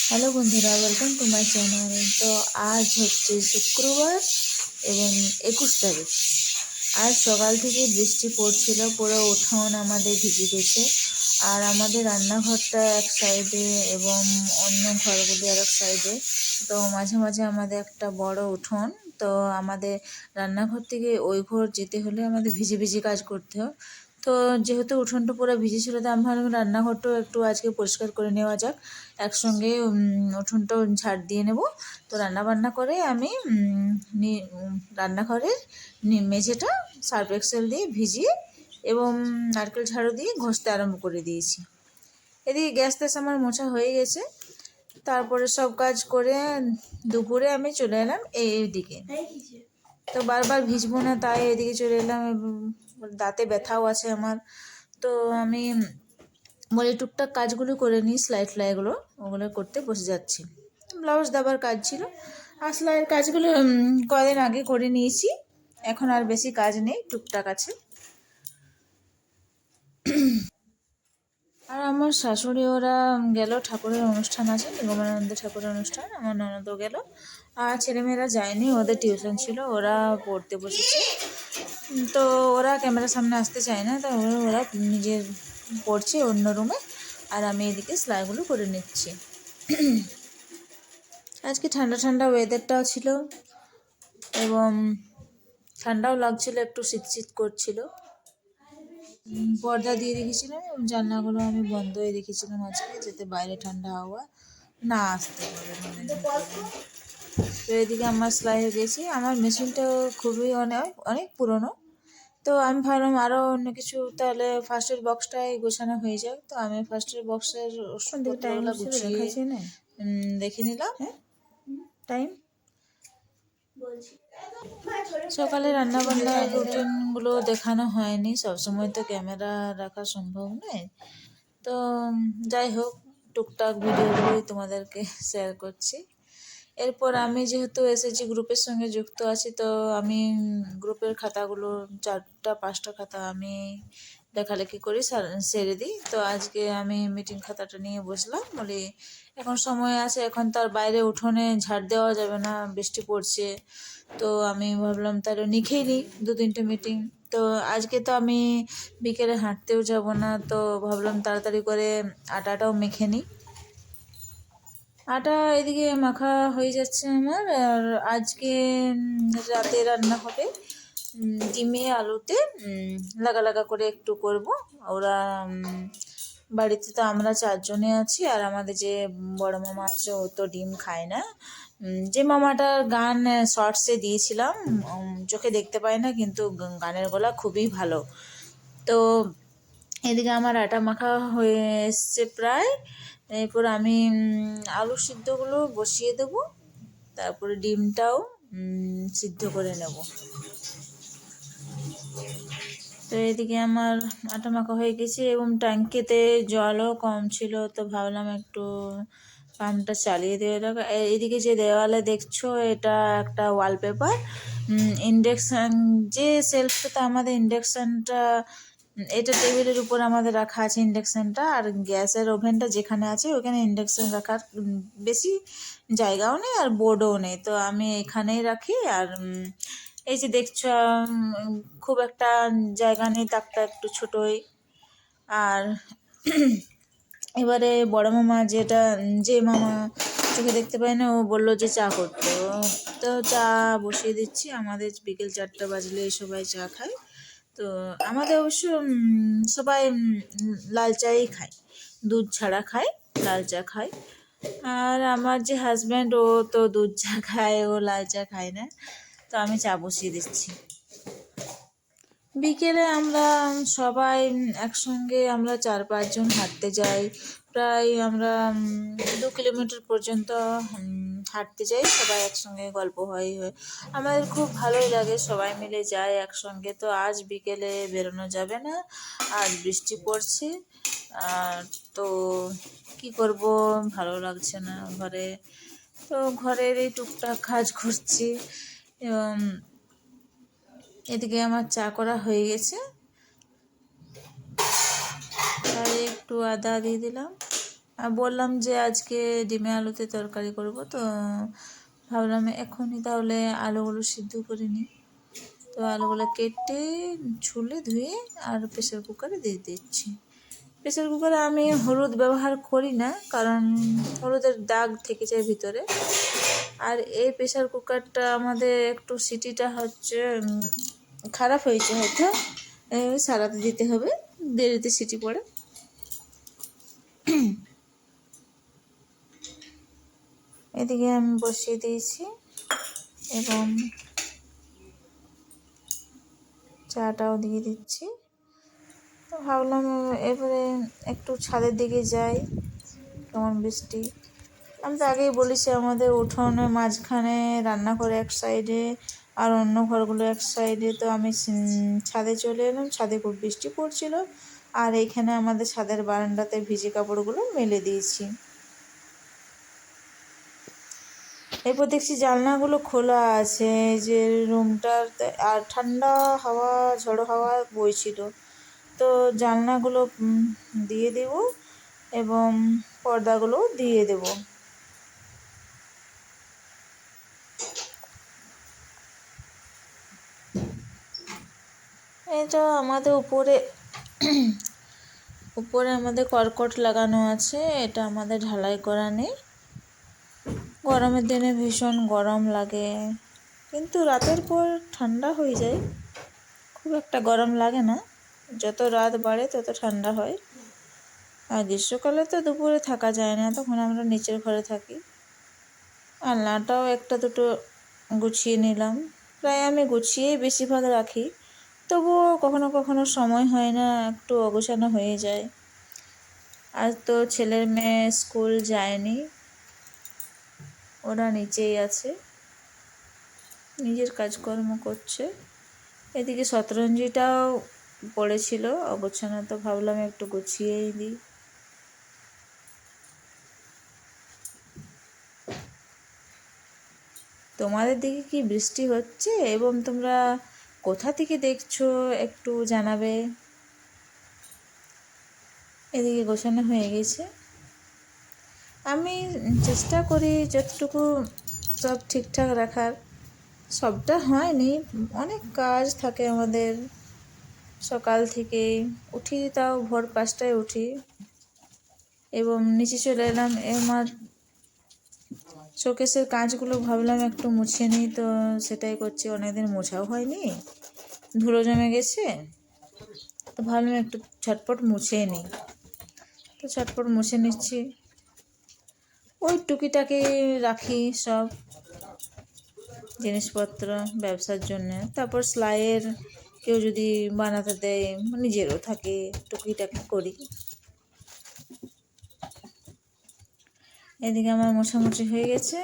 Hello বন্ধুরা, welcome to my channel. তো আজ হচ্ছে শুক্রবার এবং 21 তারিখ। আজ সকাল থেকে বৃষ্টি পড়ছিল, পুরো উঠোন আমাদের ভিজে গেছে। আর আমাদের রান্নাঘরটা এক সাইডে এবং অন্য ঘরগুলি আর এক সাইডে। তো মাঝে মাঝে আমাদের একটা বড় উঠোন। তো আমাদের রান্নাঘর থেকে ওই ঘর যেতে হলে আমাদের ভিজে ভিজে কাজ করতে হয়। তো যেহেতু উঠোনটা পুরো ভিজে ছিল, তো আমি ভাবলাম রান্নাঘরটাও একটু আজকে পরিষ্কার করে নেওয়া যাক। একসঙ্গে উঠোনটাও ঝাড় দিয়ে নেব। তো রান্না করে আমি রান্নাঘরের মেঝেটা সার্ফ এক্সেল দিয়ে ভিজিয়ে এবং নারকেল ঝাড়ু দিয়ে ঘষতে আরম্ভ করে দিয়েছি। এদিকে গ্যাস ট্যাস আমার মোছা হয়ে গেছে। তারপরে সব কাজ করে দুপুরে আমি চলে এলাম এইদিকে। তো বারবার ভিজবো না, তাই এদিকে চলে এলাম। দাঁতে ব্যথাও আছে আমার। তো আমি বলি টুকটাক কাজগুলো করে নিই, সেলাইগুলো ওগুলো করতে বসে যাচ্ছি। ব্লাউজ দেওয়ার কাজ ছিল, আর সেলাইয়ের কাজগুলো কদিন আগে করে নিয়েছি। এখন আর বেশি কাজ নেই, টুকটাক আছে। আর আমার শাশুড়ি ওরা গেল, ঠাকুরের অনুষ্ঠান আছে, নিগমানন্দ ঠাকুরের অনুষ্ঠান। আমার ননদও গেল, আর ছেলেমেয়েরা যায়নি, ওদের টিউশন ছিল, ওরা পড়তে বসেছে। তো ওরা ক্যামেরার সামনে আসতে চায় না, তো ওরা নিজের পড়ছে অন্য রুমে, আর আমি এদিকে সেলাইগুলো করে নিচ্ছি। আজকে ঠান্ডা ঠান্ডা ওয়েদারটাও ছিল এবং ঠান্ডাও লাগছিল, একটু শীত শীত করছিল। পর্দা দিয়ে রেখেছিলাম, জানলাগুলো আমি বন্ধই রেখেছিলাম আজকে, যাতে বাইরে ঠান্ডা হাওয়া না আসতে পারে রুমের ভিতরে। তো এদিকে আমার সেলাই হয়ে গেছে। আমার মেশিনটাও খুবই অনেক পুরনো। তো আমি ভাবলাম আরও অন্য কিছু, তাহলে ফার্স্টের বক্সটাই গোছানো হয়ে যাক। তো আমি ফার্স্টের বক্সের ওষুধপত্রগুলো গুছিয়ে দেখে নিলাম। টাইম সকালে রান্নাবান্নার রুটিনগুলো দেখানো হয়নি, সবসময় তো ক্যামেরা রাখা সম্ভব নয়। তো যাই হোক, টুকটাক ভিডিওগুলোই তোমাদেরকে শেয়ার করছি। এরপর আমি যেহেতু এসএসজি গ্রুপের সঙ্গে যুক্ত আছি, তো আমি গ্রুপের খাতাগুলো 4-5টা খাতা আমি লেখালেখি করি, সেরে দিই। তো আজকে আমি মিটিং খাতাটা নিয়ে বসলাম, বলি এখন সময় আছে, এখন তার বাইরে উঠোনে ঝাড় দেওয়া যাবে না, বৃষ্টি পড়ছে। তো আমি ভাবলাম তাহলে লিখেই নিই 2-3টে মিটিং। তো আজকে তো আমি বিকেলে হাঁটতেও যাব না, তো ভাবলাম তাড়াতাড়ি করে আটাটাও মেখে নিই। আটা এদিকে মাখা হয়ে যাচ্ছে আমার। আর আজকে রাতে রান্না হবে ডিমে আলুতে লাগা লাগা করে একটু করব। ওরা বাড়িতে তো আমরা 4জনে আছি, আর আমাদের যে বড় মামা আছে ও তো ডিম খায় না। যে মামাটার গান শর্টসে দিয়েছিলাম, চোখে দেখতে পায় না, কিন্তু গানের গলা খুবই ভালো। তো এদিকে আমার আটা মাখা হয়ে এসছে প্রায়। এরপর আমি আলু সিদ্ধগুলো বসিয়ে দেব, তারপরে ডিমটাও সিদ্ধ করে নেব। তো এদিকে আমার আটা মাখা হয়ে গেছে এবং ট্যাঙ্কিতে জলও কম ছিল, তো ভাবলাম একটু পাম্পটা চালিয়ে দিয়ে রাখা। এদিকে যে দেওয়ালে দেখছো, এটা একটা ওয়ালপেপার। ইন্ডাকশান যে সেলফটাতে আমাদের ইন্ডাকশানটা, এটা টেবিলের উপর আমাদের রাখা আছে ইন্ডাকশানটা, আর গ্যাসের ওভেনটা যেখানে আছে ওখানে ইন্ডাকশান রাখার বেশি জায়গাও নেই আর বোর্ডও নেই। তো আমি এখানেই রাখি। আর এই যে দেখছো, খুব একটা জায়গা নেই, তাকটা একটু ছোটোই। আর এবারে বড় মামা যে মামা চোখে দেখতে পায় না, ও বললো যে চা করতে। তো চা বসিয়ে দিচ্ছি। আমাদের বিকেল 4টা বাজলে সবাই চা খায়। তো আমাদের অবশ্য সবাই লাল চাই খায়, দুধ ছাড়া খায়, লাল চা খায়। আর আমার যে হাজব্যান্ড, ও তো দুধ চা খায়, ও লাল চা খায় না। তো আমি চা বসিয়ে দিচ্ছি। বিকেলে আমরা সবাই একসঙ্গে আমরা 4-5জন হাঁটতে যাই। প্রায় আমরা 2 কিলোমিটার পর্যন্ত হাঁটতে যাই, সবাই একসঙ্গে গল্প হয়। আমাদের খুব ভালোই লাগে, সবাই মিলে যাই একসঙ্গে। তো আজ বিকেলে বেরোনো যাবে না, আজ বৃষ্টি পড়ছে। তো কি করব, ভালো লাগছে না ঘরে। তো ঘরের এই টুকটাক কাজ করছি। এবং এদিকে আমার চা করা হয়ে গেছে, তাই একটু আদা দিয়ে দিলাম, আর বললাম যে আজকে ডিমে আলুতে তরকারি করব, তো ভাবলাম এখনই তাহলে আলুগুলো সিদ্ধ করে নিই। তো আলুগুলো কেটে ছুলে ধুয়ে আর প্রেসার কুকারে দিয়ে দিচ্ছি। প্রেসার কুকারে আমি হলুদ ব্যবহার করি না, কারণ হলুদের দাগ থেকে যায় ভিতরে। আর এই প্রেসার কুকারটা আমাদের একটু সিটিটা হচ্ছে খারাপ হয়েছে, হয়তো সারাতে দিতে হবে, দেরিতে সিটি পড়ে। এদিকে আমি বসিয়ে দিয়েছি এবং চাটাও দিয়ে দিচ্ছি। তো ভাবলাম এবারে একটু ছাদের দিকে যাই, কেমন বৃষ্টি। আমি তো আগেই বলেছি আমাদের উঠোনের মাঝখানে রান্নাঘর এক সাইডে আর অন্য ঘরগুলো এক সাইডে। তো আমি ছাদে চলে এলাম, ছাদে খুব বৃষ্টি পড়ছিল, আর এইখানে আমাদের ছাদের বারান্দাতে ভিজে কাপড়গুলো মেলে দিয়েছি। এরপর দেখছি জানলাগুলো খোলা আছে, যে রুমটার, আর ঠান্ডা হাওয়া, ঝড়ো হাওয়া বইছিল। তো জানলাগুলো দিয়ে দেব এবং পর্দাগুলো দিয়ে দেব। এটা আমাদের উপরে আমাদের কর্কট লাগানো আছে, এটা আমাদের ঢালাই করা নেই। গরমের দিনে ভীষণ গরম লাগে, কিন্তু রাতের পর ঠান্ডা হয়ে যায়, খুব একটা গরম লাগে না। যত রাত বাড়ে তত ঠান্ডা হয়। আর গ্রীষ্মকালে তো দুপুরে থাকা যায় না, তখন আমরা নিচের ঘরে থাকি। আলনাটাও একটা দুটো গুছিয়ে নিলাম, প্রায় আমি গুছিয়েই বেশিরভাগ রাখি, তবুও কখনো কখনো সময় হয় না, একটু অগোছানো হয়ে যায়। আজ তো ছেলের মেয়ে স্কুল যায়নি, ওরা নিচেই আছে, নিজের কাজকর্ম করছে। এদিকে শতরঞ্জিটাও পড়েছিল অগোছানো, তো ভাবলাম একটু গুছিয়েই দিই। তোমাদের দিকে কি বৃষ্টি হচ্ছে এবং তোমরা কোথা থেকে দেখছো একটু জানাবে। এদিকে গোছানো হয়ে গেছে, আমি চেষ্টা করি যতটুকু সব ঠিকঠাক রাখার। সবটা হয়নি, অনেক কাজ থাকে আমাদের। সকাল থেকে উঠি, তাও ভোর 5টায় উঠি এবং নিচে চলে এলাম। আমার শোকেসের কাঁচগুলো ভাবলাম একটু মুছে নিই, তো সেটাই করছি। অনেকদিন মোছাও হয়নি, ধুলো জমে গেছে, তো ভাবলাম একটু ঝটপট মুছে নিই। তো ঝটপট মুছে নিচ্ছি। ওই টুকিটাকি রাখি সব জিনিসপত্র ব্যবসার জন্য। তারপর সেলাইয়ের কেউ যদি বানাতে দেয়, নিজেরও থাকে, টুকিটাকি করি। এদিকে আমার মোছামুছি হয়ে গেছে,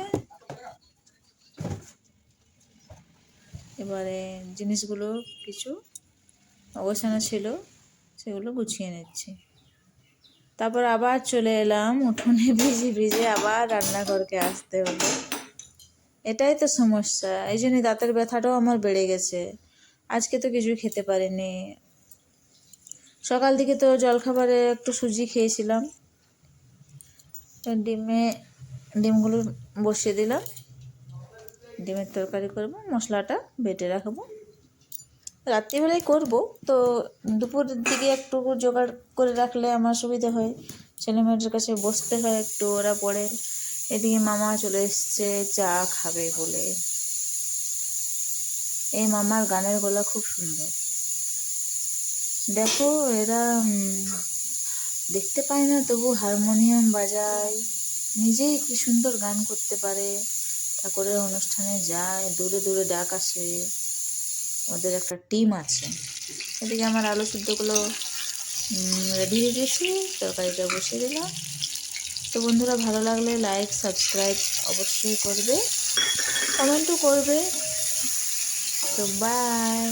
এবারে জিনিসগুলো কিছু অগোছানো ছিল সেগুলো গুছিয়ে নিচ্ছি। তারপর আবার চলে এলাম উঠোনে, ভিজে ভিজে আবার রান্নাঘরকে আসতে হলো। এটাই তো সমস্যা, এই জন্যই দাঁতের ব্যথাটাও আমার বেড়ে গেছে। আজকে তো কিছু খেতে পারিনি। সকাল থেকে তো জলখাবারে একটু সুজি খেয়েছিলাম। ডিমগুলো বসিয়ে দিলাম, ডিমের তরকারি করব, মশলাটা বেটে রাখবো, রাত্রিবেলায় করব। তো দুপুরের দিকে একটু জোগাড় করে রাখলে আমার সুবিধা হয়, ছেলেমেয়েদের কাছে বসতে হয় একটু, ওরা পড়ে। এদিকে মামা চলে এসছে চা খাবে বলে। এই মামার গানের গলা খুব সুন্দর, দেখো এরা দেখতে পায় না, তবু হারমোনিয়াম বাজায়, নিজেই কি সুন্দর গান করতে পারে। ঠাকুরের অনুষ্ঠানে যায়, দূরে দূরে ডাক আসে, ওদের একটা টিম আছে। এদিকে আমার আলু সিদ্ধগুলো রেডি হয়ে গেছে, তরকারিটা বসিয়ে দিলাম। তো বন্ধুরা, ভালো লাগলে লাইক সাবস্ক্রাইব অবশ্যই করবে, কমেন্টও করবে। তো বাই।